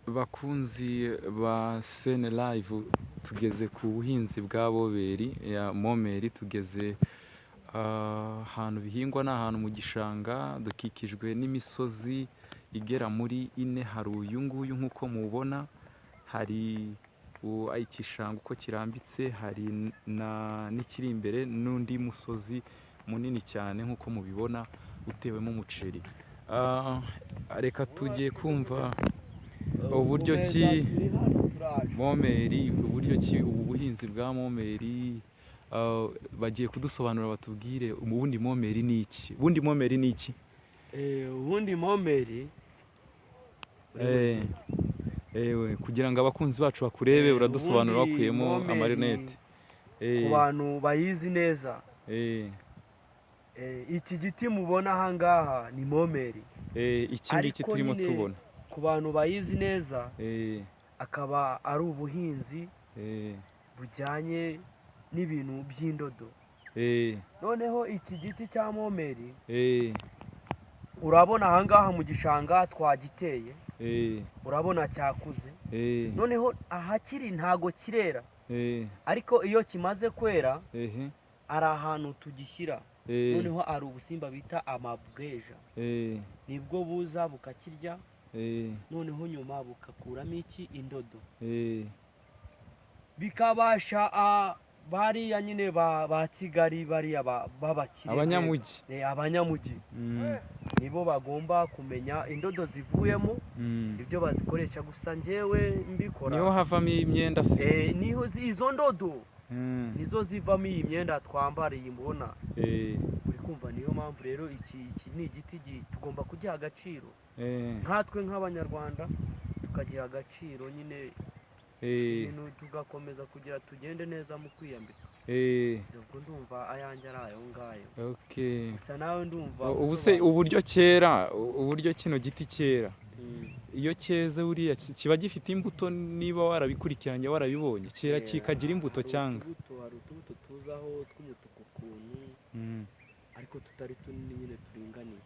Bakunzi ba Sene Live, tugeze ku buhinzi bwa Boberi ya Momeri, tugeze ahantu bihingwa, ni ahantu mu gishanga, dukikijwe n'imisozi igera muri ine. Hari uyu nguyu nk'uko mubona, hari igishanga uko kirambitse, hari n'ikiri imbere, n'undi musozi munini cyane nk'uko mubibona utewemo umuceri. Reka tugiye kumva uburyo ki Momeri, uburyo ki ubu buhinzi bwa Momeri, bagiye kudusobanurira batubwire ubundi Momeri ni iki. Ubundi Momeri ni iki? Ubundi Momeri kugira ngo abakunzi bacu bakurebe, uradusobanura bakuyemo amarinete ku bantu bayizi neza. Iki giti mubona aha ngaha ni Momeri. Iki ngiki turimo tubona, ku bantu bayizi neza, akaba ari ubuhinzi bujyanye n'ibintu by'indodo. Noneho iki giti cya Momeri urabona aha ngaha mu gishanga twagiteye, urabona cyakuze. Noneho ahakiri ntago kirera, ariko iyo kimaze kwera ari ahantu tugishyira. Noneho ari ubusimba bita amabweja, nibwo buza bukakirya, noneho nyuma bukakuramo iki, indodo. Bikabasha bariya nyine ba Kigali, bariya b'abakire, abanyamugi nibo bagomba kumenya indodo zivuyemo ibyo bazikoresha. Gusa njyewe mbikora, niho havamo imyenda se. niho izo ndodo nizo zivamo iyi myenda twambara, iyi mbona. Uri kumva? Niyo mpamvu rero iki ni igiti tugomba kugiha agaciro, nkatwe nk'abanyarwanda tukagiha agaciro nyine, ibintu tugakomeza kugira tugende neza mu kwiyambika. Ubwo ndumva ayanjye ari ayo ngayo. Gusa nawe ndumva ubu se uburyo kino giti cyera, iyo cyeze buriya kiba gifite imbuto. Niba warabikurikiranye warabibonye, cyera kikagira imbuto cyangwa? Hari utubuto tuzaho tw'umutuku ukuntu, ariko tutari tunini nyine turinganiye.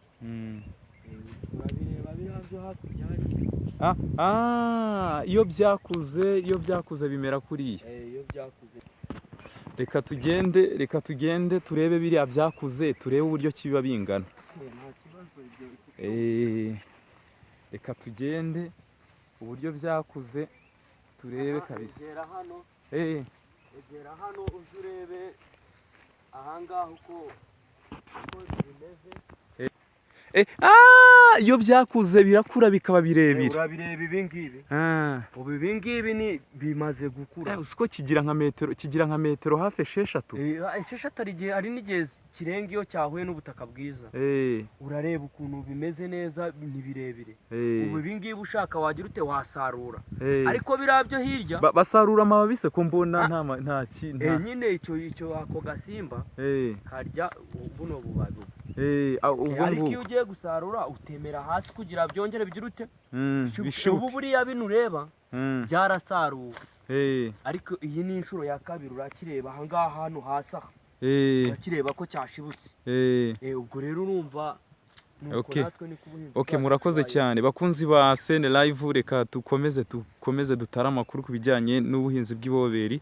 Urabireba biriya byo hakurya hari. Iyo byakuze bimera kuriya. Iyo byakuze. Reka tugende turebe biriya byakuze, turebe uburyo kiba bingana. Reka tugende uburyo byakuze turebe kabisa. Egera hano uje urebe ahangaha uko bimeze. Iyo byakuze birakura bikaba birebire. Urabireba ibingibi. Ubu ibingibi ni bimaze gukura. Uko kigira nka metero hafi 6. 6 hari n'igihe kirenga iyo cyahuye n'ubutaka bwiza. Urareba ukuntu bimeze neza, ni birebire. Ubu ibingibi ushaka wagira ute wasarura. Ariko birabyo hirya basarura amababi se ko mbona nta nyine icyo ako gasimba karya buno bubabi. Ariko iyo ugiye gusarura utemera hasi kugira byongere bigira ute. Ubu buriya bino ureba byarasaruwe, ariko iyi ni inshuro ya kabiri. Urakireba aha ngaha hano hasi aha, urakireba ko cyashibutse. Ubwo rero urumva murakoze cyane bakunzi ba Sene Live. Reka dukomeze dutara amakuru ku bijyanye n'ubuhinzi bw'iboberi.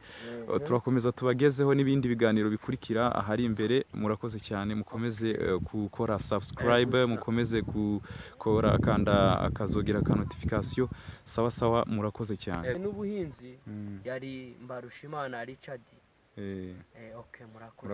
Turakomeza tubagezeho n'ibindi biganiro bikurikira ahari imbere. Murakoze cyane, mukomeze gukora subscribe, mukomeze gukora kanda akazogera ka notification. Sawa, murakoze cyane. N'ubuhinzi yari Mbarushimana Richard. Murakoze.